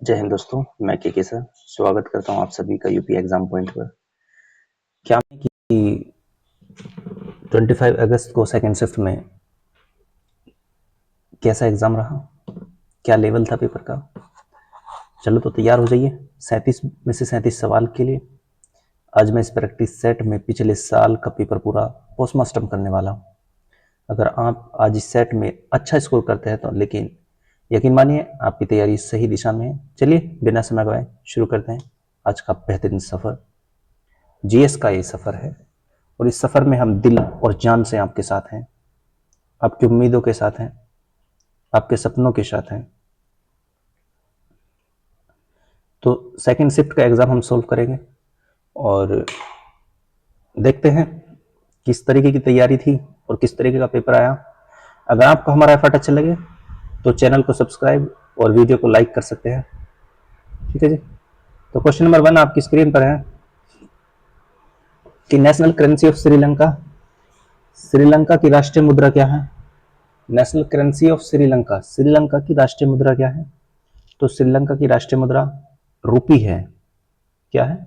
जय हिंद दोस्तों, मैं के सर स्वागत करता हूं आप सभी का यूपी एग्जाम पॉइंट पर। क्या कि 25 अगस्त को सेकेंड शिफ्ट में कैसा एग्जाम रहा, क्या लेवल था पेपर का। चलो तो तैयार हो जाइए 37 में से 37 सवाल के लिए। आज मैं इस प्रैक्टिस सेट में पिछले साल का पेपर पूरा पोस्टमार्टम करने वाला हूँ। अगर आप आज इस सेट में अच्छा स्कोर करते हैं तो लेकिन यकीन मानिए आपकी तैयारी सही दिशा में है। चलिए बिना समय गवाए शुरू करते हैं आज का बेहतरीन सफर। जीएस का ये सफर है और इस सफर में हम दिल और जान से आपके साथ हैं, आपकी उम्मीदों के साथ हैं, आपके सपनों के साथ हैं। तो सेकंड शिफ्ट का एग्जाम हम सोल्व करेंगे और देखते हैं किस तरीके की तैयारी थी और किस तरीके का पेपर आया। अगर आपको हमारा एफर्ट अच्छा लगे तो चैनल को सब्सक्राइब और वीडियो को लाइक कर सकते हैं। ठीक है जी। तो क्वेश्चन नंबर 1 आपकी स्क्रीन पर है कि national currency of Sri Lanka, Sri Lanka की राष्ट्रीय मुद्रा क्या है। National currency of Sri Lanka, Sri Lanka की राष्ट्रीय मुद्रा क्या है। तो श्रीलंका की राष्ट्रीय मुद्रा रुपी है। क्या है?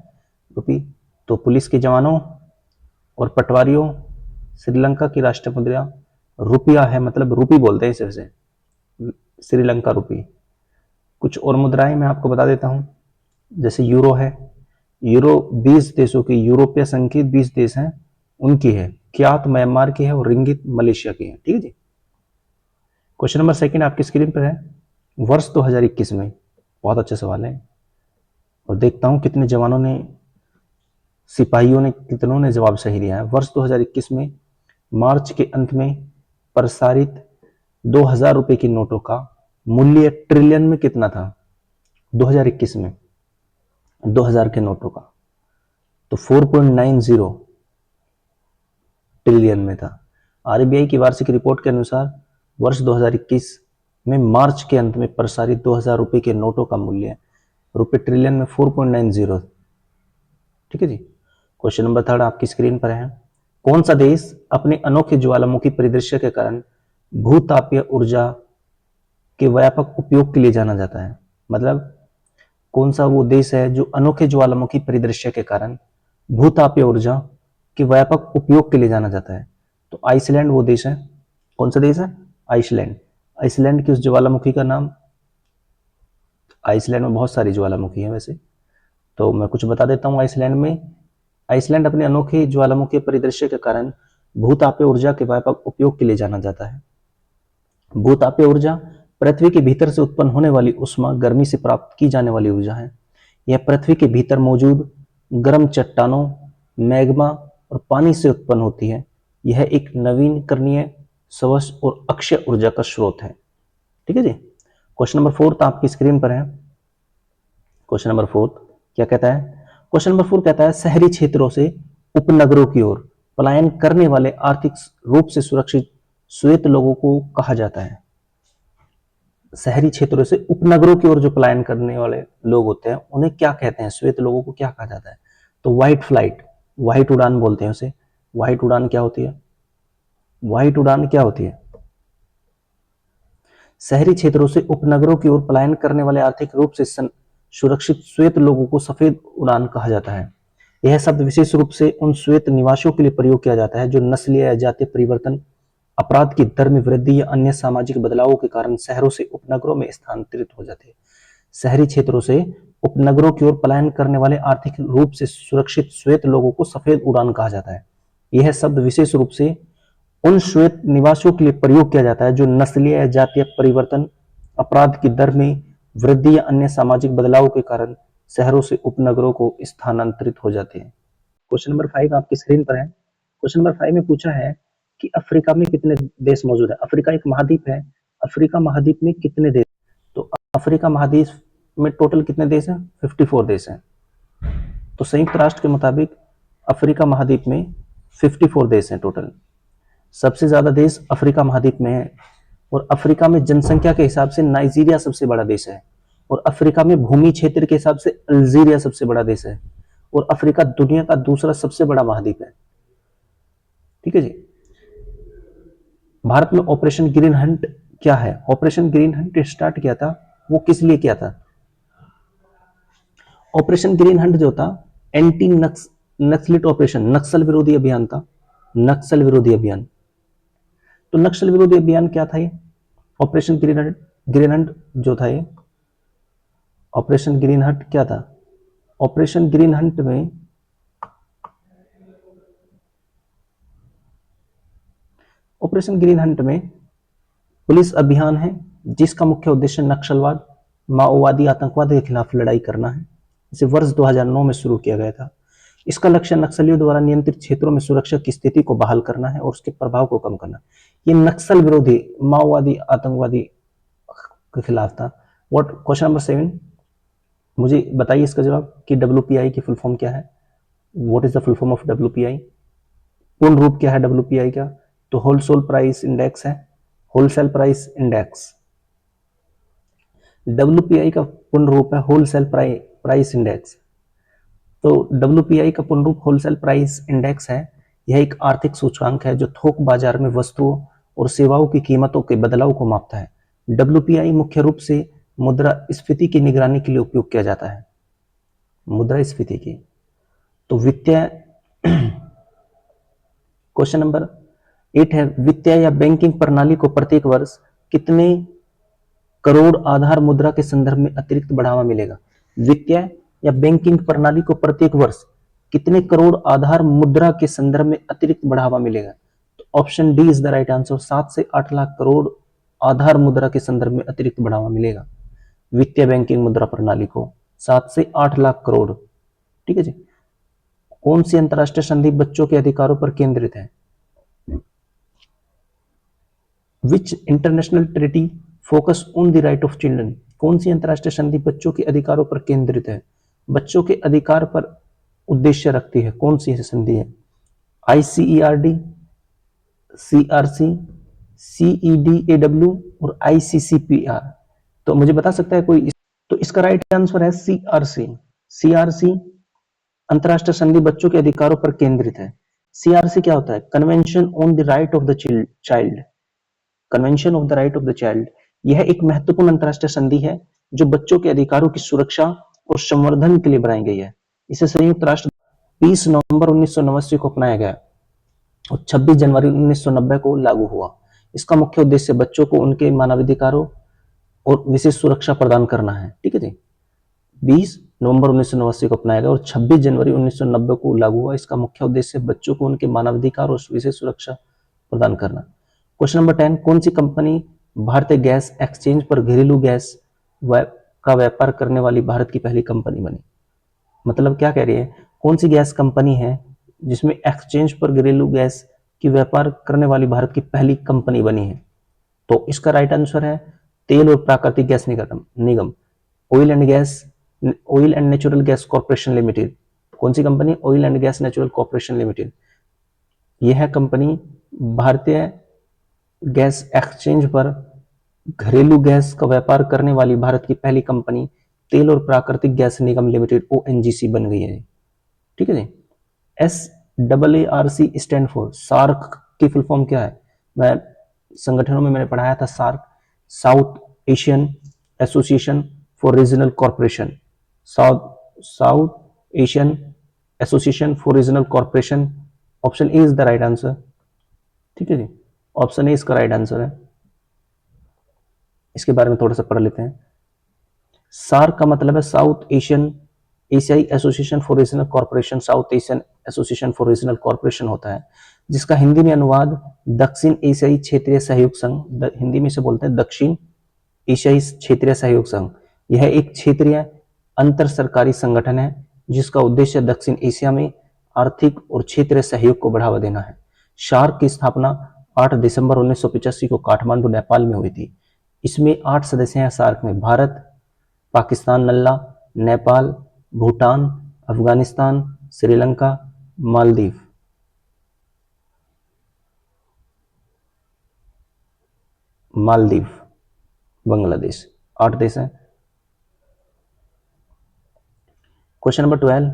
रुपी। तो पुलिस के जवानों और पटवारियों, श्रीलंका की राष्ट्रीय मुद्रा रुपया है, मतलब रुपी बोलते हैं इसे, वैसे श्रीलंका रुपी। कुछ और मुद्राएं मैं आपको बता देता हूं, जैसे यूरो है। यूरो 20 देशों की, यूरोपीय संघीय 20 देश हैं उनकी है। क्यात म्यांमार की है और रिंगित मलेशिया की है। ठीक है जी। क्वेश्चन नंबर 2 आपकी स्क्रीन पर है। वर्ष 2021 में, बहुत अच्छा सवाल है और देखता हूं कितने जवानों ने, सिपाहियों ने, कितनों ने जवाब सही दिया है। वर्ष 2021 में मार्च के अंत में प्रसारित 2000 रुपए की नोटों का मूल्य ट्रिलियन में कितना था। 2021 में 2000 के नोटों का तो 4.90 ट्रिलियन में था। आरबीआई की वार्षिक रिपोर्ट के अनुसार वर्ष 2021 में मार्च के अंत में प्रसारित 2000 रुपए के नोटों का मूल्य रुपए ट्रिलियन में 4.90। ठीक है जी। क्वेश्चन नंबर 3 आपकी स्क्रीन पर है। कौन सा देश अपने अनोखे ज्वालामुखी परिदृश्य के कारण भूतापीय ऊर्जा के व्यापक उपयोग के लिए जाना जाता है। मतलब कौन सा वो देश है जो अनोखे ज्वालामुखी परिदृश्य के कारण भूतापीय ऊर्जा के व्यापक उपयोग के लिए जाना जाता है। तो आइसलैंड वो देश है। कौन सा देश है? आइसलैंड। आइसलैंड की उस ज्वालामुखी का नाम, आइसलैंड में बहुत सारी ज्वालामुखी है वैसे, तो मैं कुछ बता देता हूँ। आइसलैंड अपने अनोखे ज्वालामुखी परिदृश्य के कारण भूतापीय ऊर्जा के व्यापक उपयोग के लिए जाना जाता है। भूतापीय ऊर्जा पृथ्वी के भीतर से उत्पन्न होने वाली उष्मा, गर्मी से प्राप्त की जाने वाली ऊर्जा है। यह पृथ्वी के भीतर मौजूद गर्म चट्टानों, मैग्मा और पानी से उत्पन्न होती है। यह एक नवीकरणीय, स्वच्छ और अक्षय ऊर्जा का स्रोत है। ठीक है जी। क्वेश्चन नंबर 4 आपकी स्क्रीन पर है। क्वेश्चन नंबर 4 क्या कहता है? क्वेश्चन नंबर 4 कहता है शहरी क्षेत्रों से उपनगरों की ओर पलायन करने वाले आर्थिक रूप से सुरक्षित श्वेत लोगों को कहा जाता है। शहरी क्षेत्रों से उपनगरों की ओर जो पलायन करने वाले लोग होते हैं उन्हें क्या कहते हैं? श्वेत लोगों को क्या कहा जाता है? तो व्हाइट फ्लाइट, व्हाइट उड़ान बोलते हैं उसे। व्हाइट उड़ान क्या होती है? व्हाइट उड़ान क्या होती है? शहरी क्षेत्रों से उपनगरों की ओर पलायन करने वाले आर्थिक रूप से सुरक्षित श्वेत लोगों को सफेद उड़ान कहा जाता है। यह शब्द विशेष रूप से उन श्वेत निवासियों के लिए प्रयोग किया जाता है जो नस्लीय या जातीय परिवर्तन, अपराध की दर में वृद्धि या अन्य सामाजिक बदलावों के कारण शहरों से उपनगरों में स्थानांतरित हो जाते हैं। शहरी क्षेत्रों से उपनगरों की ओर पलायन करने वाले आर्थिक रूप से सुरक्षित श्वेत लोगों को सफेद उड़ान कहा जाता है। यह शब्द विशेष रूप से उन श्वेत निवासियों के लिए प्रयोग किया जाता है जो नस्लीय या जातीय परिवर्तन, अपराध की दर में वृद्धि या अन्य सामाजिक बदलावों के कारण शहरों से उपनगरों को स्थानांतरित हो जाते हैं। क्वेश्चन नंबर 5 आपकी स्क्रीन पर है। क्वेश्चन नंबर 5 में पूछा है कि अफ्रीका में कितने देश मौजूद है। अफ्रीका एक महाद्वीप है। अफ्रीका महाद्वीप में कितने देश? तो अफ्रीका महाद्वीप में टोटल कितने देश हैं? 54 देश हैं। तो संयुक्त राष्ट्र के मुताबिक अफ्रीका महाद्वीप में 54 देश हैं टोटल। सबसे ज्यादा देश अफ्रीका महाद्वीप में है और अफ्रीका में जनसंख्या के हिसाब से नाइजीरिया सबसे बड़ा देश है और अफ्रीका में भूमि क्षेत्र के हिसाब से अल्जीरिया सबसे बड़ा देश है और अफ्रीका दुनिया का दूसरा सबसे बड़ा महाद्वीप है। ठीक है जी। भारत में ऑपरेशन ग्रीन हंट क्या है? ऑपरेशन ग्रीन हंट स्टार्ट किया था, वो किस लिए किया था? ऑपरेशन ग्रीन हंट जो था एंटी नक्सलिट ऑपरेशन, नक्सल विरोधी अभियान था, नक्सल विरोधी अभियान। तो नक्सल विरोधी अभियान क्या था ये? ऑपरेशन ग्रीन हंट जो था ये, ऑपरेशन ग्रीन हंट क्या था? ऑपरेशन ग्रीन हंट में ऑपरेशन ग्रीन हंट में पुलिस अभियान है जिसका मुख्य उद्देश्य नक्सलवाद, माओवादी, आतंकवाद के खिलाफ लड़ाई करना है। इसे वर्ष 2009 में शुरू किया गया था। इसका लक्ष्य नक्सलियों द्वारा नियंत्रित क्षेत्रों में सुरक्षा की स्थिति को बहाल करना है और उसके प्रभाव को कम करना। ये नक्सल विरोधी, माओवादी, आतंकवादी के खिलाफ था। व्हाट, क्वेश्चन नंबर 7, मुझे बताइए इसका जवाब कि WPI की फुल फॉर्म क्या है? What is the full form of WPI? पूर्ण रूप क्या है WPI का? तो होलसेल प्राइस इंडेक्स है, होलसेल प्राइस इंडेक्स। WPI का पूर्ण रूप है होलसेल प्राइस इंडेक्स। तो WPI का पूर्ण रूप होलसेल प्राइस इंडेक्स है। यह एक आर्थिक सूचकांक है जो थोक बाजार में वस्तुओं और सेवाओं की कीमतों के बदलाव को मापता है। WPI मुख्य रूप से मुद्रास्फीति की निगरानी के लिए उपयोग किया जाता है, मुद्रास्फीति की। तो वित्तीय क्वेश्चन नंबर 8 है, वित्तीय या बैंकिंग प्रणाली को प्रत्येक वर्ष कितने करोड़ आधार मुद्रा के संदर्भ में अतिरिक्त बढ़ावा मिलेगा? वित्तीय या बैंकिंग प्रणाली को प्रत्येक वर्ष कितने करोड़ आधार मुद्रा के संदर्भ में अतिरिक्त बढ़ावा मिलेगा? तो option D is the right answer. 7 से 8 लाख करोड़ आधार मुद्रा के संदर्भ में अतिरिक्त बढ़ावा मिलेगा वित्तीय बैंकिंग मुद्रा प्रणाली को, 7 से 8 लाख करोड़। ठीक है जी। कौन सी अंतरराष्ट्रीय संधि बच्चों के अधिकारों पर केंद्रित है? विच international treaty focus on the right of children? कौन सी अंतरराष्ट्रीय संधि बच्चों के अधिकारों पर केंद्रित है, बच्चों के अधिकार पर उद्देश्य रखती है? कौन सी संधि है? ICERD, CRC, CEDAW और ICCPR। तो मुझे बता सकता है कोई? तो इसका राइट आंसर है CRC। CRC अंतरराष्ट्रीय संधि बच्चों के अधिकारों पर केंद्रित है। CRC क्या होता है? Convention on the right of the child, convention of the right of the child. यह एक महत्वपूर्ण अंतरराष्ट्रीय संधि है जो बच्चों के अधिकारों की सुरक्षा और संवर्धन के लिए बनाई गई है। इसे संयुक्त राष्ट्र 20 नवंबर 1989 को अपनाया गया और 26 जनवरी 1990 को लागू हुआ। इसका मुख्य उद्देश्य बच्चों को उनके मानवाधिकारों और विशेष सुरक्षा प्रदान करना है। ठीक है जी। 20 नवंबर 1989 को अपनाया गया और 26 जनवरी 1990 को लागू हुआ। इसका मुख्य उद्देश्य बच्चों को उनके मानवाधिकार और विशेष सुरक्षा प्रदान करना। क्वेश्चन नंबर 10, कौन सी कंपनी भारतीय गैस एक्सचेंज पर घरेलू गैस का व्यापार करने वाली भारत की पहली कंपनी बनी? मतलब क्या कह रही है? कौन सी गैस कंपनी है जिसमें एक्सचेंज पर घरेलू गैस की व्यापार करने वाली भारत की पहली कंपनी बनी है? तो इसका राइट आंसर है तेल और प्राकृतिक गैस निगम, oil and natural gas corporation limited. कौन सी company? Oil and gas natural corporation limited. यह कंपनी भारतीय गैस एक्सचेंज पर घरेलू गैस का व्यापार करने वाली भारत की पहली कंपनी तेल और प्राकृतिक गैस निगम लिमिटेड ONGC बन गई है। ठीक है जी। SAARC स्टैंड फॉर, सार्क की फुल फॉर्म क्या है? मैं संगठनों में मैंने पढ़ाया था SAARC, South Asian Association for Regional Corporation, South Asian Association for Regional Corporation. Option A is the right answer. ठीक है जी, ऑप्शन ए इसका राइट आंसर है। इसके बारे में थोड़ा सा पढ़ लेते हैं। सार्क का मतलब है साउथ एशियन एशियाई association for Regional Corporation, South Asian Association for Regional corporation होता है, जिसका हिंदी में अनुवाद दक्षिण एशियाई क्षेत्रीय सहयोग संघ, हिंदी में से बोलते हैं दक्षिण एशियाई क्षेत्रीय सहयोग संघ। यह एक क्षेत्रीय अंतर सरकारी संगठन है जिसका उद्देश्य दक्षिण एशिया में आर्थिक और क्षेत्रीय सहयोग को बढ़ावा देना है। सार्क की स्थापना 8 दिसंबर 1985 को काठमांडू, नेपाल में हुई थी। इसमें 8 सदस्य हैं सार्क में: भारत, पाकिस्तान, नेपाल, भूटान, अफगानिस्तान, श्रीलंका, मालदीव। बांग्लादेश। 8 देश हैं। क्वेश्चन नंबर 12,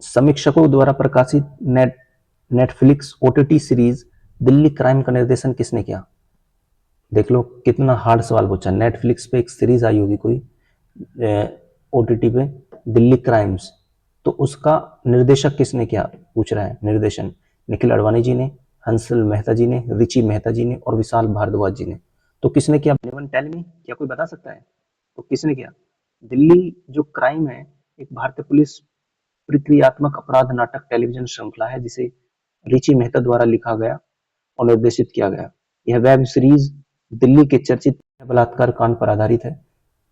समीक्षकों द्वारा प्रकाशित Netflix OTT series Delhi crime का निर्देशन किसने किया? देख लो कितना हार्ड सवाल पूछा। नेटफ्लिक्स पे एक सीरीज आई होगी कोई OTT पे, दिल्ली क्राइम्स, तो उसका निर्देशक किसने किया, पूछ रहा है। निर्देशन निखिल अडवाणी जी ने, हंसल मेहता जी ने, रिची मेहता जी ने और विशाल भारद्वाज जी ने। तो किसने किया, एनीवन टेल मी, क्या कोई बता सकता है? तो किसने किया? दिल्ली जो क्राइम है एक भारतीय पुलिस प्रक्रियात्मक अपराध नाटक टेलीविजन श्रृंखला है जिसे रिची मेहता द्वारा लिखा गया और निर्देशित किया गया। यह वेब सीरीज दिल्ली के चर्चित बलात्कार कांड पर आधारित है।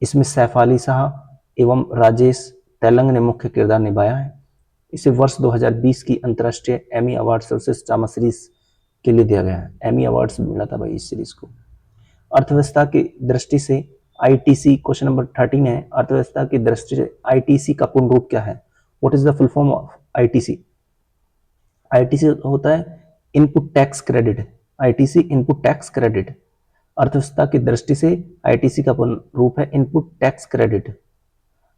इसमें सैफ अली शाह एवं राजेश तेलंग ने मुख्य किरदार निभाया है। इसे वर्ष 2020 की अंतर्राष्ट्रीय एमी अवार्ड सर्वश्रेष्ठ ड्रामा सीरीज के लिए दिया गया है। एमी अवार्ड्स मिला था भाई इस सीरीज को। अर्थव्यवस्था की दृष्टि से आईटीसी, क्वेश्चन नंबर 13 है, अर्थव्यवस्था की दृष्टि से आईटीसी का पूर्ण रूप क्या है? What is the full form of ITC? ITC होता है input tax credit. ITC input tax credit. अर्थव्यवस्था की दृष्टि से आईटीसी का पूर्ण रूप है input tax credit.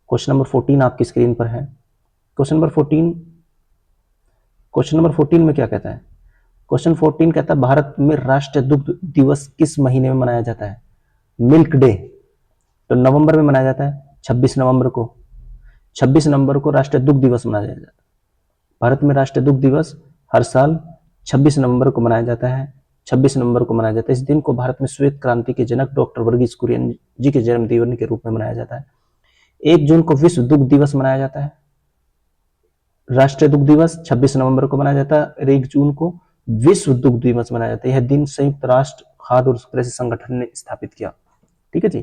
Question number 14 आपकी स्क्रीन पर है। क्वेश्चन नंबर 14 में क्या कहता है? क्वेश्चन 14 कहता है भारत में राष्ट्रीय दुग्ध दिवस किस महीने में मनाया जाता है? मिल्क डे तो नवंबर में मनाया जाता है, 26 नवंबर को। 26 नवंबर को राष्ट्रीय दुग्ध दिवस मनाया जाता है। भारत में राष्ट्रीय दुग्ध दिवस हर साल 26 नवंबर को मनाया जाता है। 26 नवंबर को मनाया जाता है। इस दिन को भारत में श्वेत क्रांति के जनक डॉक्टर वर्गीज कुरियन जी के जन्मदिन के रूप में मनाया जाता है। 1 जून को विश्व दुग्ध दिवस मनाया जाता है। राष्ट्रीय दुग्ध दिवस 26 नवंबर को मनाया जाता है और 1 जून को विश्व दुग्ध दिवस मनाया जाता है। यह दिन संयुक्त राष्ट्र खाद्य और कृषि संगठन ने स्थापित किया। ठीक है जी।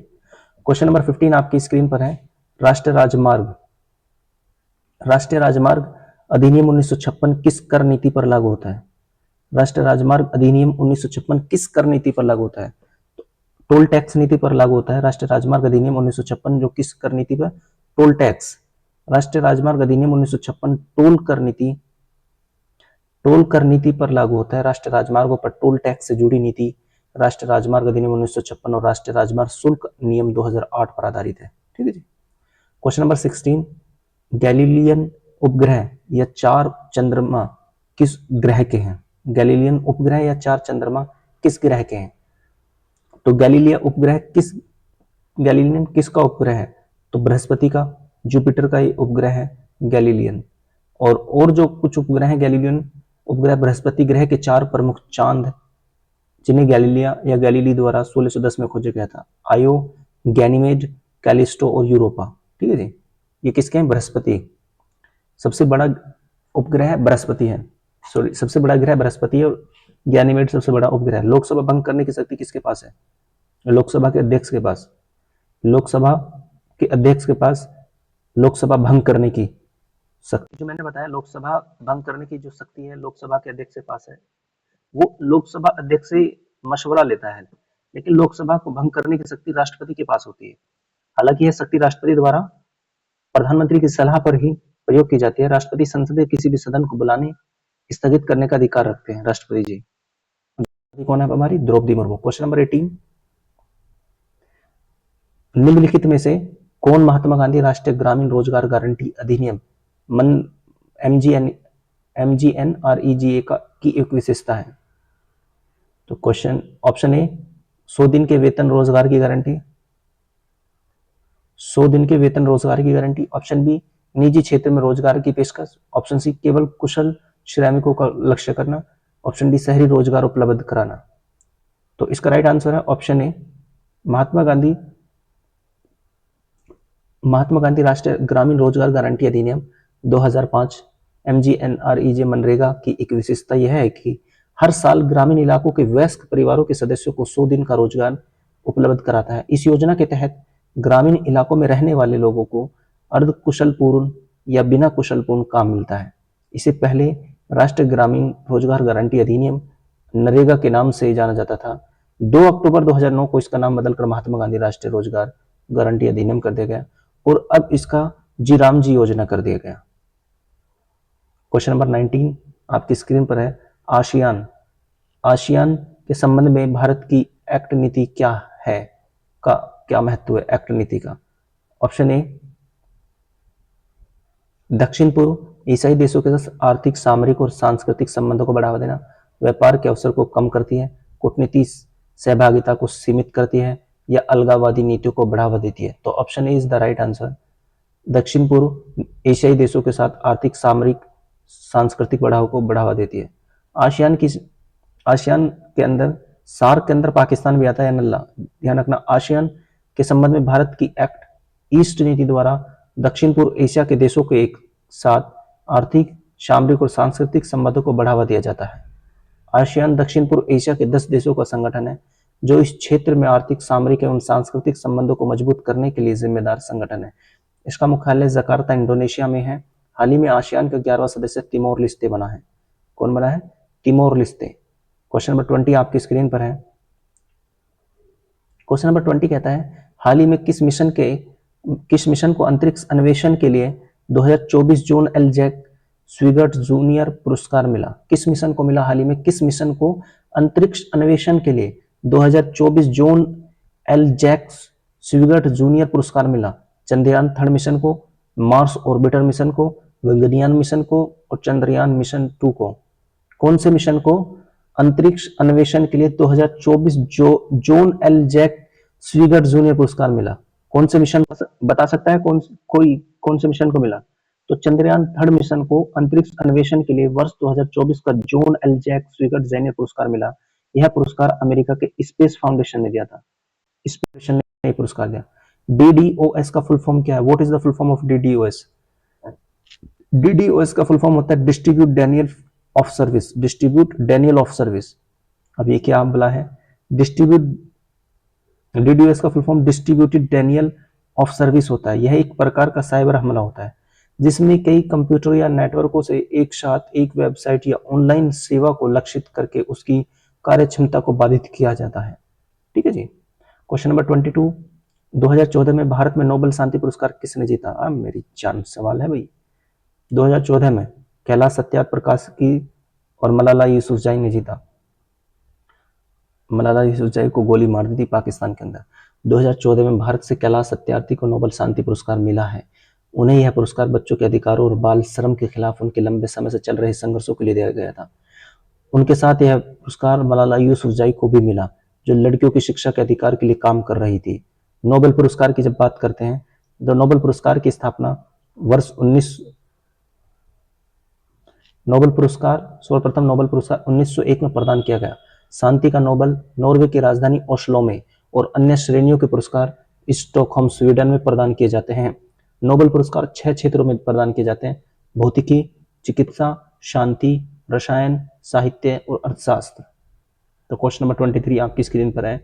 क्वेश्चन नंबर 15 आपकी स्क्रीन पर है। राष्ट्रीय राजमार्ग, राष्ट्रीय राजमार्ग अधिनियम 1956 किस कर नीति पर लागू होता है? राष्ट्रीय राजमार्ग अधिनियम 1956 किस कर नीति पर लागू होता है? टोल टैक्स नीति पर लागू होता है। राष्ट्रीय राजमार्ग अधिनियम 1956 जो किस कर नीति पर? Toll tax. राष्ट्रीय राजमार्ग अधिनियम 1956 टोल कर नीति पर लागू होता है। राष्ट्रीय राजमार्गों पर टोल टैक्स से जुड़ी नीति राष्ट्रीय राजमार्ग अधिनियम 1956 और राष्ट्रीय राजमार्ग शुल्क नियम 2008 पर आधारित है। ठीक है जी। क्वेश्चन नंबर 16, गैलीलियन उपग्रह या 4 चंद्रमा किस ग्रह के हैं? गैलीलियन उपग्रह या 4 चंद्रमा किस ग्रह के हैं? तो गैलीलियन किसका उपग्रह है? तो बृहस्पति का, जुपिटर का ये उपग्रह है गैलीलियन। और जो कुछ उपग्रह हैं गैलीलियन उपग्रह बृहस्पति ग्रह के 4 प्रमुख चांद जिन्हें गैलीलिया या गैलीली द्वारा 1610 में खोजा गया था, आयो, गैनीमेड, कैलिस्टो और यूरोपा। ठीक है जी। ये किसके हैं? बृहस्पति। सबसे बड़ा उपग्रह बृहस्पति है, सॉरी सबसे बड़ा ग्रह बृहस्पति है और गैनीमेड सबसे बड़ा उपग्रह। लोकसभा भंग करने की शक्ति किसके पास है? लोकसभा के अध्यक्ष के पास। लोकसभा के अध्यक्ष के पास लोकसभा भंग करने की शक्ति, जो मैंने बताया लोकसभा भंग करने की जो शक्ति है लोकसभा के अध्यक्ष के पास है। वो लोकसभा अध्यक्ष से मशवरा लेता है, लेकिन लोकसभा को भंग करने की शक्ति राष्ट्रपति के पास होती है। हालांकि यह शक्ति राष्ट्रपति द्वारा प्रधानमंत्री की सलाह पर ही प्रयोग की जाती है। राष्ट्रपति संसद के किसी भी सदन को बुलाने, स्थगित करने का अधिकार रखते हैं राष्ट्रपति जी। कौन है हमारी? द्रौपदी मुर्मू। क्वेश्चन नंबर 18, निम्नलिखित में से कौन महात्मा गांधी राष्ट्रीय ग्रामीण रोजगार गारंटी अधिनियम MGNREGA की एक विशेषता है? तो क्वेश्चन ऑप्शन ए 100 दिन के वेतन रोजगार की गारंटी, 100 दिन के वेतन रोजगार की गारंटी। ऑप्शन बी निजी क्षेत्र में रोजगार की पेशकश। ऑप्शन सी केवल कुशल श्रमिकों का लक्ष्य करना। ऑप्शन डी शहरी रोजगार उपलब्ध कराना। तो इसका राइट आंसर है ऑप्शन ए महात्मा गांधी राष्ट्रीय ग्रामीण रोजगार गारंटी अधिनियम 2005 MGNREGA मनरेगा की एक विशेषता यह है कि हर साल ग्रामीण इलाकों के वयस्क परिवारों के सदस्यों को 100 दिन का रोजगार उपलब्ध कराता है। इस योजना के तहत ग्रामीण इलाकों में रहने वाले लोगों को अर्ध कुशलपूर्ण या बिना कुशलपूर्ण काम मिलता है। इसे पहले राष्ट्रीय ग्रामीण रोजगार गारंटी अधिनियम नरेगा के नाम से जाना जाता था। 2 अक्टूबर 2009 को इसका नाम बदलकर महात्मा गांधी राष्ट्रीय रोजगार गारंटी अधिनियम कर दिया गया और अब इसका जी राम जी योजना कर दिया गया। क्वेश्चन नंबर 19 आपकी स्क्रीन पर है। आसियान, आसियान के संबंध में भारत की एक्ट नीति क्या है, का क्या महत्व है एक्ट नीति का? ऑप्शन ए दक्षिण पूर्व एशियाई देशों के साथ आर्थिक, सामरिक और सांस्कृतिक संबंधों को बढ़ावा देना, व्यापार के अवसर को कम करती है, कूटनीति सहभागिता को सीमित करती है या अलगाववादी नीतियों को बढ़ावा देती है। तो option A is the right answer. दक्षिण पूर्व एशियाई देशों के साथ आर्थिक, सामरिक, सांस्कृतिक बढ़ाव को बढ़ावा देती है। आसियान की आसियान के अंदर, सार्क के अंदर पाकिस्तान भी आता है नल्ला, ध्यान रखना। आसियान के संबंध में भारत की एक्ट ईस्ट नीति द्वारा दक्षिण पूर्व एशिया के देशों के एक साथ आर्थिक, सामरिक और सांस्कृतिक संबंधों को बढ़ावा दिया जाता है। आसियान दक्षिण पूर्व एशिया के 10 देशों का संगठन है जो इस क्षेत्र में आर्थिक, सामरिक एवं सांस्कृतिक संबंधों को मजबूत करने के लिए जिम्मेदार संगठन है। इसका मुख्यालय जकार्ता, इंडोनेशिया में है। हाल ही में आसियान का 11वां सदस्य तिमोर लिस्ते बना है। कौन बना है? तिमोर लिस्ते। क्वेश्चन नंबर 20 आपकी स्क्रीन पर है। क्वेश्चन नंबर 20 कहता है, हाल ही में किस मिशन को अंतरिक्ष अन्वेषण के लिए 2024 जॉन एल जैक स्विगर्ट जूनियर पुरस्कार मिला? किस मिशन को मिला? हाल ही में किस मिशन को अंतरिक्ष अन्वेषण के लिए 2024 जॉन एल जैक स्विगर्ट जूनियर पुरस्कार मिला? चंद्रयान 3 मिशन को, मार्स ऑर्बिटर मिशन को, गगनयान मिशन को और चंद्रयान मिशन 2 को। कौन से मिशन को अंतरिक्ष अन्वेषण के लिए 2024 जॉन एल जैक स्विगर्ट जूनियर पुरस्कार मिला? कौन से मिशन बता सकता है? कौन से मिशन को मिला? तो चंद्रयान 3 मिशन को अंतरिक्ष अन्वेषण के लिए वर्ष 2024 का जॉन एल जैक स्विगर्ट जूनियर पुरस्कार मिला। यह पुरस्कार अमेरिका के स्पेस फाउंडेशन ने दिया था। स्पेस फाउंडेशन ने पुरस्कार दिया। DDoS का फुल फॉर्म क्या है? What is the full form of DDoS? DDoS का फुल फॉर्म होता है distribute Daniel of service. Distribute Daniel of service. अब ये क्या बोला है? DDoS का full form distributed Daniel of service होता है। यह एक प्रकार का साइबर हमला होता है जिसमें कई कंप्यूटर या नेटवर्कों से एक साथ एक वेबसाइट या ऑनलाइन सेवा को लक्षित करके उसकी कार्यक्षमता को बाधित किया जाता है। ठीक है जी। क्वेश्चन नंबर 22, 2014 में भारत में नोबेल शांति पुरस्कार किसने जीता? मेरी जान सवाल है भाई। 2014 में कैलाश सत्याप्रकाशी और मलाला यूसुफजई ने जीता। मलाला यूसुफजई को गोली मार दी थी पाकिस्तान के अंदर। 2014 में भारत से कैलाश सत्यार्थी को नोबेल शांति पुरस्कार मिला है। उन्हें यह पुरस्कार बच्चों के अधिकारों और बाल श्रम के खिलाफ उनके लंबे समय से चल रहे संघर्षों के लिए दिया गया था। उनके साथ यह पुरस्कार मलाला यूसुफजई को भी मिला जो लड़कियों की शिक्षा के अधिकार के लिए काम कर रही थी। नोबेल पुरस्कार की जब बात करते हैं तो नोबेल पुरस्कार की स्थापना सर्वप्रथम नोबेल पुरस्कार 1901 में प्रदान किया गया। शांति का नोबेल नॉर्वे की राजधानी ओस्लो में और अन्य श्रेणियों के पुरस्कार स्टॉकहोम, स्वीडन में प्रदान किए जाते हैं। नोबेल पुरस्कार 6 क्षेत्रों में प्रदान किए जाते हैं: भौतिकी, चिकित्सा, शांति, रसायन, साहित्य और अर्थशास्त्र। तो क्वेश्चन नंबर 23 आपकी स्क्रीन पर है।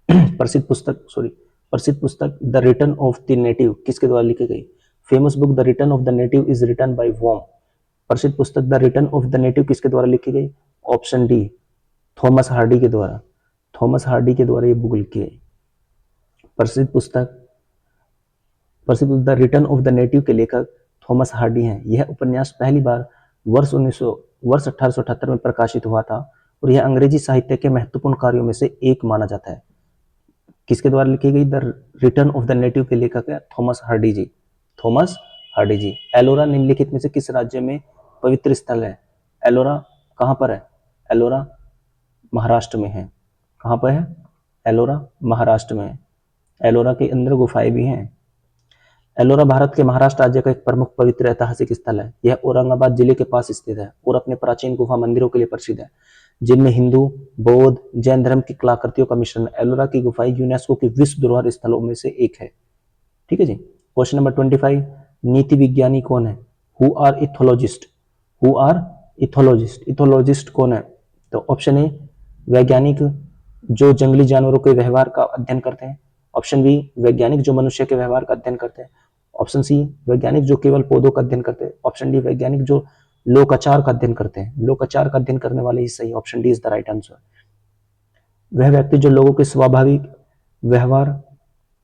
प्रसिद्ध पुस्तक the return of the native किसके द्वारा लिखी गई? Famous book the return of the native is written by वॉम। प्रसिद्ध पुस्तक the return of the native किसके द्वारा लिखी गई? ऑप्शन डी, थॉमस हार्डी के द्वारा। थॉमस हार्डी के द्वारा ये बुक लिखी गई। प्रसिद्ध पुस्तक the return of the native के लेखक थॉमस हार्डी हैं। यह उपन्यास पहली बार वर्ष 1878 में प्रकाशित हुआ था और यह अंग्रेजी साहित्य के महत्वपूर्ण कार्यों में से एक माना जाता है। किसके द्वारा लिखी गई? The return of the native के लेखक है थॉमस हार्डी जी। थॉमस हार्डी जी। एलोरा निम्नलिखित में से किस राज्य में पवित्र स्थल है? एलोरा कहां पर है? एलोरा महाराष्ट्र में है। कहां पर है? एलोरा महाराष्ट्र में है। एलोरा के अंदर गुफाएं भी हैं। एलोरा भारत के महाराष्ट्र राज्य का एक प्रमुख पवित्र ऐतिहासिक स्थल है। यह औरंगाबाद जिले के पास स्थित है और अपने प्राचीन गुफा मंदिरों के लिए प्रसिद्ध है जिनमें हिंदू, बौद्ध, जैन धर्म की कलाकृतियों का मिश्रण है। एलोरा की गुफाएं यूनेस्को की विश्व धरोहर स्थलों में से एक है। ठीक है जी। क्वेश्चन नंबर 25, नीति विज्ञानी कौन है? Who are ethologist? Who are ethologist? Ethologist कौन है? तो ऑप्शन ए, वैज्ञानिक जो जंगली जानवरों के व्यवहार का अध्ययन करते हैं। ऑप्शन बी, वैज्ञानिक जो मनुष्य के व्यवहार का अध्ययन करते हैं। ऑप्शन सी, वैज्ञानिक जो केवल पौधों का अध्ययन करते हैं। ऑप्शन डी, वैज्ञानिक जो लोकाचार का अध्ययन करते हैं। लोकाचार का अध्ययन करने वाले ही सही। Option D is the right answer. वह व्यक्ति जो लोगों के स्वाभाविक व्यवहार,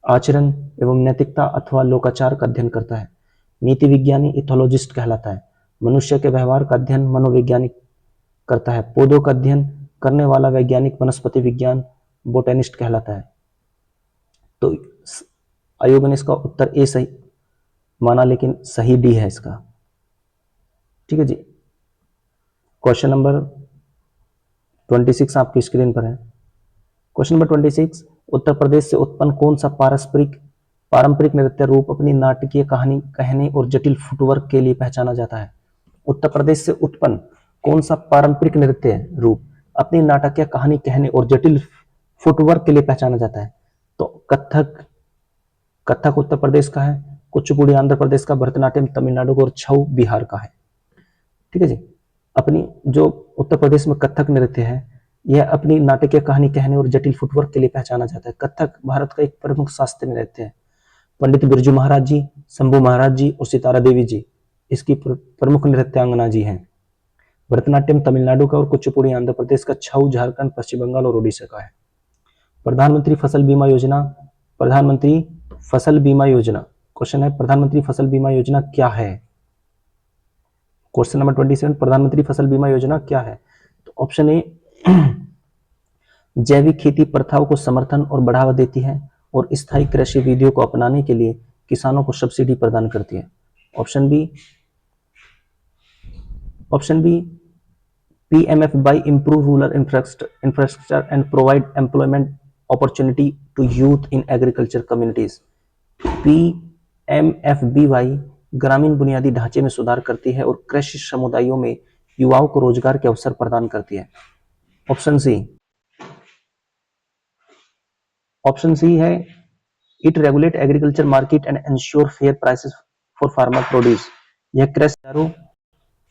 आचरण एवं नैतिकता अथवा लोकाचार का अध्ययन करता है, नीति विज्ञानी इथोलॉजिस्ट कहलाता है। मनुष्य के व्यवहार का अध्ययन मनोवैज्ञानिक करता है। पौधों का अध्ययन करने वाला वैज्ञानिक वनस्पति विज्ञान बोटेनिस्ट कहलाता है। तो आयोग ने इसका उत्तर ए सही माना, लेकिन सही डी है इसका। ठीक है जी। क्वेश्चन नंबर 26 आपकी स्क्रीन पर है। क्वेश्चन नंबर 26, उत्तर प्रदेश से उत्पन्न कौन सा पारस्परिक पारंपरिक नृत्य रूप अपनी नाटकीय कहानी कहने और जटिल फुटवर्क के लिए पहचाना जाता है। उत्तर प्रदेश से उत्पन्न कौन सा पारंपरिक नृत्य रूप अपनी नाटकीय कहानी कहने और जटिल फुटवर्क के लिए पहचाना जाता है? तो कथक, कथक उत्तर प्रदेश का है, कुचिपुड़ी आंध्र प्रदेश का, भरतनाट्यम तमिलनाडु का और छऊ बिहार का है। ठीक है जी। अपनी जो उत्तर प्रदेश में कथक नृत्य है, यह अपनी नाटकीय कहानी कहने और जटिल फुटवर्क के लिए पहचाना जाता है। कथक भारत का एक प्रमुख शास्त्रीय नृत्य है। पंडित बिरजू महाराज जी, शंभू महाराज जी और सितारा देवी जी इसकी प्रमुख नृत्यांगना जी हैं। भरतनाट्यम तमिलनाडु का और कुचिपुड़ी आंध्र प्रदेश का, छऊ झारखंड, पश्चिम बंगाल और उड़ीसा का है। प्रधानमंत्री फसल बीमा योजना, प्रधानमंत्री फसल बीमा योजना, क्वेश्चन है प्रधानमंत्री फसल बीमा योजना क्या है? क्वेश्चन नंबर 27, प्रधानमंत्री फसल बीमा योजना क्या है? तो ऑप्शन ए जैविक खेती प्रथाओं को समर्थन और बढ़ावा देती है और स्थायी कृषि विधियों को अपनाने के लिए किसानों को सब्सिडी प्रदान करती है। Option B PMFY improve rural infrastructure and provide employment opportunity to youth in agriculture communities. PMFBY ग्रामीण बुनियादी ढांचे में सुधार करती है और कृषि समुदायों में युवाओं को रोजगार के अवसर प्रदान करती है। ऑप्शन सी है it regulate agriculture market and ensure fair prices for farmer produce.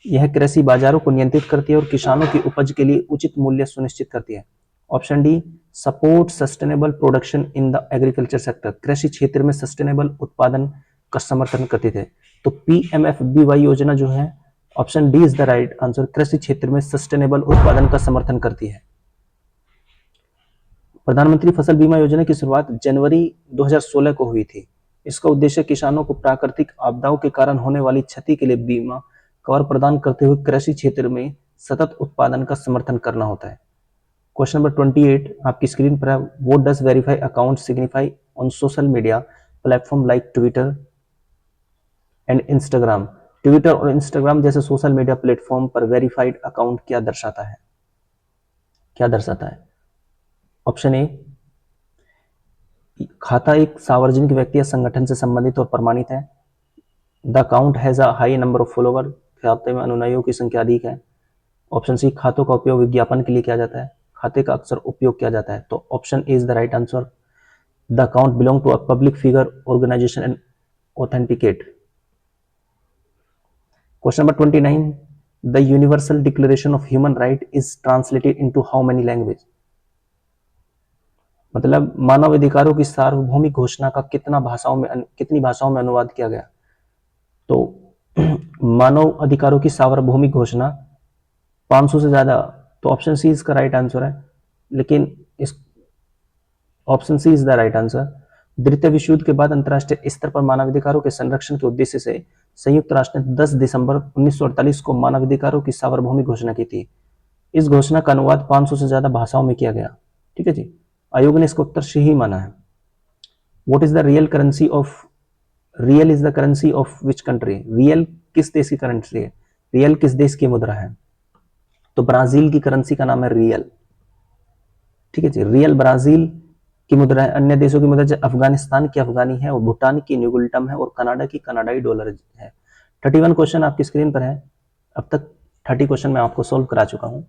यह कृषि बाजारों को नियंत्रित करती है और किसानों की उपज के लिए उचित मूल्य सुनिश्चित करती है। Option D support sustainable production in the agriculture sector, कृषि क्षेत्र में सस्टेनेबल उत्पादन का समर्थन करती है। तो PMFBY योजना जो है, option D is the right answer, कृषि क्षेत्र में सस्टेनेबल उत्पादन का समर्थन करती है। प्रधानमंत्री फसल बीमा योजना की शुरुआत जनवरी 2016 को हुई थी। इसका उद्देश्य किसानों को प्राकृतिक आपदाओं के कारण होने वाली क्षति के लिए बीमा कवर प्रदान करते हुए कृषि क्षेत्र में सतत उत्पादन का समर्थन करना होता है। क्वेश्चन नंबर 28 आपकी स्क्रीन पर है, what does verify account signify on social media platform like Twitter and Instagram? Twitter और इंस्टाग्राम जैसे सोशल मीडिया प्लेटफॉर्म पर वेरीफाइड अकाउंट क्या दर्शाता है? ऑप्शन ए खाता एक सार्वजनिक व्यक्ति या संगठन से संबंधित और प्रमाणित है। The account has a high number of follower, खाते में अनुयायियों की संख्या अधिक है। ऑप्शन सी खातों का उपयोग विज्ञापन के लिए किया जाता है, खाते का अक्सर उपयोग किया जाता है। तो option A is the right answer, the account belong to a public figure organization and authenticate. Question number 29, the universal declaration of human right is translated into how many language? मतलब मानव अधिकारों की सार्वभौमिक घोषणा का कितनी भाषाओं में अनुवाद किया गया? तो मानव अधिकारों की सार्वभौमिक घोषणा 500 से ज्यादा, तो ऑप्शन सी इसका राइट आंसर है। लेकिन इस option C is the right answer. द्वितीय विश्व युद्ध के बाद अंतर्राष्ट्रीय स्तर पर मानवाधिकारों के संरक्षण के उद्देश्य से संयुक्त राष्ट्र ने 10 दिसंबर 1948 को मानवाधिकारों की सार्वभौमिक घोषणा की थी। इस घोषणा का अनुवाद 500 से ज्यादा भाषाओं में किया गया। ठीक है जी, आयोग ने इसको उत्तर सही माना है। What is the real currency of, real is the currency of which country? Real किस देश की करेंसी है? रियल किस देश की मुद्रा है? तो ब्राजील की करेंसी का नाम है रियल। ठीक है जी, रियल ब्राजील की मुद्रा है। अन्य देशों की मुद्रा जैसे अफगानिस्तान की अफगानी है और भूटान की न्यूगुल्टम है और कनाडा की कनाडाई डॉलर है। 31 क्वेश्चन आपकी स्क्रीन पर है। अब तक 30 क्वेश्चन मैं आपको सोल्व करा चुका हूं।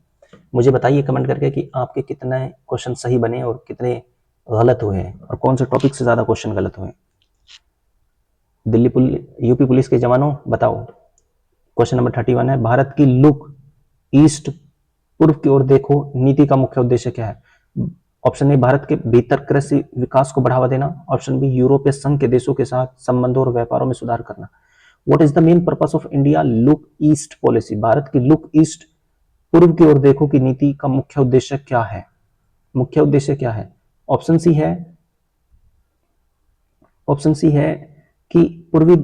मुझे बताइए कमेंट करके कि आपके कितने क्वेश्चन सही बने और कितने गलत हुए हैं और कौन से टॉपिक से ज्यादा क्वेश्चन गलत हुए। यूपी पुलिस के जवानों बताओ। क्वेश्चन नंबर 31 है, भारत की लुक ईस्ट पूर्व की ओर देखो नीति का मुख्य उद्देश्य क्या है? ऑप्शन ए भारत के भीतर कृषि विकास को बढ़ावा देना। ऑप्शन बी यूरोपीय संघ के देशों के साथ संबंधों और व्यापारों में सुधार करना। What is the main purpose of India look east policy? Bharat की लुक ईस्ट पूर्व की ओर देखो की नीति का मुख्य उद्देश्य क्या है? ऑप्शन सी है कि पूर्वी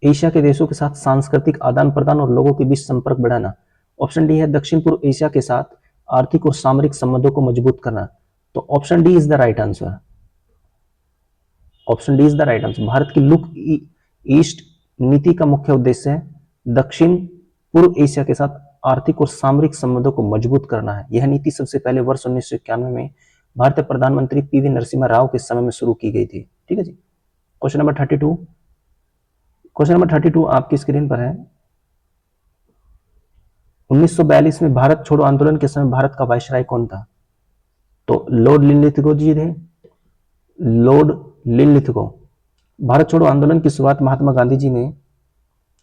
एशिया के देशों के साथ सांस्कृतिक आदान प्रदान और लोगों के बीच संपर्क बढ़ाना। ऑप्शन डी है दक्षिण पूर्व एशिया के साथ आर्थिक और सामरिक संबंधों को मजबूत करना। तो option D is the right answer. Bharat की लुक ईस्ट नीति का मुख्य उद्देश्य है दक्षिण पूर्व एशिया के साथ आर्थिक और सामरिक संबंधों को मजबूत करना है। यह नीति सबसे पहले वर्ष 1991 में भारतीय प्रधानमंत्री PV नरसिम्हा राव के समय में शुरू की गई थी। ठीक है जी। क्वेश्चन नंबर 32, क्वेश्चन नंबर 32 आपकी स्क्रीन पर है। 1942 में भारत छोड़ो आंदोलन के समय भारत का वायसराय कौन था? तो लॉर्ड लिनलिथगो जी थे, लॉर्ड लिनलिथगो। भारत छोड़ो आंदोलन की शुरुआत महात्मा गांधी जी ने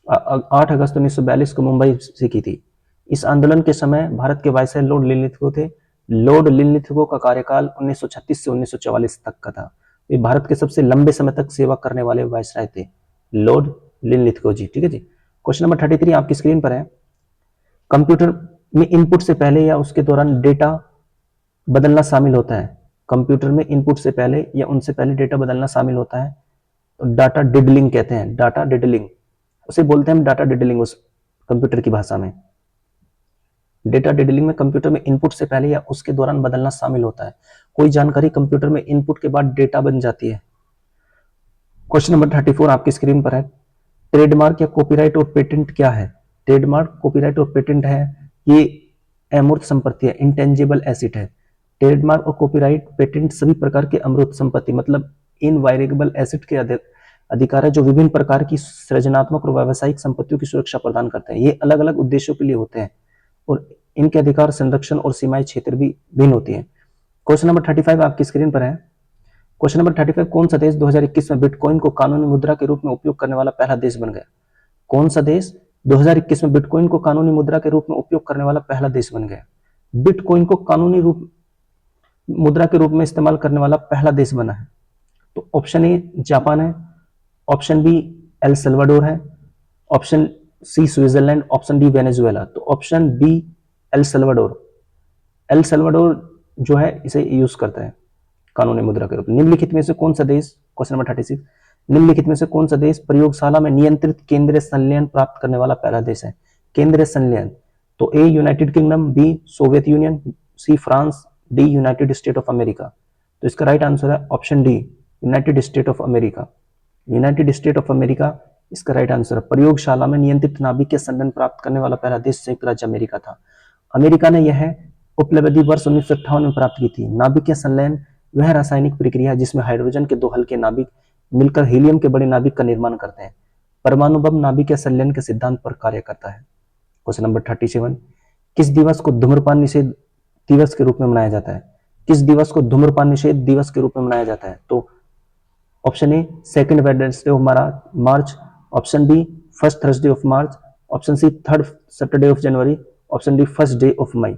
8 अगस्त 1942 को मुंबई से की थी। इस आंदोलन के समय भारत के वायसराय लॉर्ड लिनलिथगो थे। लॉर्ड लिनलिथगो का कार्यकाल 1936 से 1944 तक का था। ये भारत के सबसे लंबे समय तक सेवा करने वाले वायसराय थे, लॉर्ड लिनलिथगो जी। ठीक है जी। क्वेश्चन नंबर 33 आपकी स्क्रीन पर है। कंप्यूटर में इनपुट से पहले या उसके दौरान डेटा बदलना शामिल होता है। कंप्यूटर में इनपुट से पहले या उनसे पहले डेटा बदलना शामिल होता है, तो डाटा डिडलिंग कहते हैं। डाटा डिडलिंग उसे बोलते हैं हम, डाटा डिडलिंग उस कंप्यूटर की भाषा में। डेटा डिडलिंग में कंप्यूटर में इनपुट से पहले या उसके दौरान बदलना शामिल होता है। कोई जानकारी कंप्यूटर में इनपुट के बाद डेटा बन जाती है। क्वेश्चन नंबर 34 आपकी स्क्रीन पर है। ट्रेडमार्क या कॉपीराइट और पेटेंट क्या है? ट्रेडमार्क, कॉपीराइट और पेटेंट है ये अमूर्त संपत्ति है, इंटेंजिबल एसेट है। ट्रेडमार्क और कॉपीराइट, पेटेंट सभी प्रकार के अमूर्त संपत्ति मतलब इनवायरेबल एसेट के अधिकार है जो विभिन्न प्रकार की सृजनात्मक और व्यावसायिक संपत्तियों की सुरक्षा प्रदान करते हैं। ये अलग अलग उद्देश्यों के लिए होते हैं और इनके अधिकार, संरक्षण और सीमाएं क्षेत्र भी भिन्न होती है। क्वेश्चन नंबर 35 आपकी स्क्रीन पर है। क्वेश्चन नंबर 35, कौन सा देश 2021 में बिटकॉइन को कानूनी मुद्रा के रूप में उपयोग करने वाला पहला देश बन गया? कौन सा देश 2021 में बिटकॉइन को कानूनी मुद्रा के रूप में उपयोग करने वाला पहला देश बन गया? बिटकॉइन को कानूनी रूप मुद्रा के रूप में इस्तेमाल करने वाला पहला देश बना है। तो ऑप्शन ए जापान है, ऑप्शन बी एल सल्वाडोर है, option C Switzerland, option D Venezuela. तो option B El Salvador. El Salvador जो है इसे यूज करता है कानूनी मुद्रा के रूप में। निम्नलिखित में से कौन सा देश, क्वेश्चन नंबर 36, निम्नलिखित में से कौन सा देश प्रयोगशाला में नियंत्रित केंद्रीय संलयन प्राप्त करने वाला पहला देश है? केंद्रीय संलयन, तो A United Kingdom, B Soviet Union, C France, D United State of America. तो इसका राइट आंसर है option D United State of America. United State of America इसका राइट आंसर है। प्रयोगशाला में नियंत्रित नाभिक के संलयन प्राप्त करने वाला पहला देश संयुक्त राज्य अमेरिका था। अमेरिका ने यह उपलब्धि वर्ष 1958 में प्राप्त की थी। नाभिकीय संलयन वह रासायनिक प्रक्रिया है जिसमें हाइड्रोजन के दो हल्के नाभिक मिलकर हीलियम के बड़े नाभिक का निर्माण करते हैं। परमाणु बम नाभिकीय संलयन के सिद्धांत पर कार्य करता है। क्वेश्चन नंबर 37, किस दिवस को धूम्रपान निषेध दिवस के रूप में मनाया जाता है? किस दिवस को धूम्रपान निषेध दिवस के रूप में मनाया जाता है? तो option A second Wednesday of March, option B first Thursday of March, option C third Saturday of January, option D first day of May.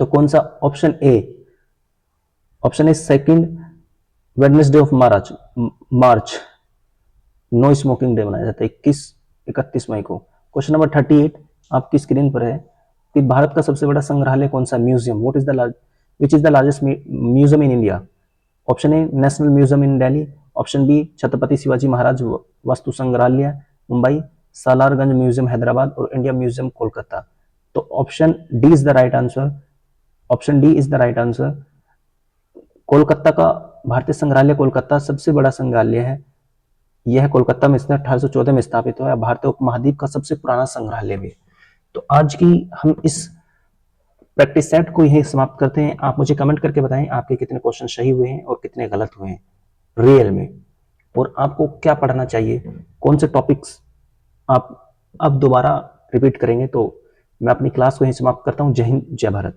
तो कौन सा? Option A second Wednesday of March no smoking day मनाया जाता है 31 मई को। Question number 38 आपकी screen पर है कि भारत का सबसे बड़ा संग्रहालय कौन सा? Museum, which is the largest museum in India? Option A National Museum in Delhi, option B Chhatrapati Shivaji Maharaj वस्तु संग्रहालय मुंबई, सालारगंज म्यूजियम हैदराबाद और इंडिया म्यूजियम कोलकाता। तो option D is the right answer. Option D is the right answer. Kolkata का भारतीय संग्रहालय कोलकाता सबसे बड़ा संग्रहालय है। यह कोलकाता में 1814 में स्थापित हुआ है। भारतीय उपमहाद्वीप का सबसे पुराना संग्रहालय भी। तो आज की हम इस प्रैक्टिस सेट को यही समाप्त करते हैं। आप मुझे कमेंट करके बताएं आपके कितने क्वेश्चन सही हुए हैं और कितने गलत हुए हैं रियल में, और आपको क्या पढ़ना चाहिए, कौन से टॉपिक्स आप अब दोबारा रिपीट करेंगे। तो मैं अपनी क्लास को यही समाप्त करता हूं। जय हिंद, जय भारत।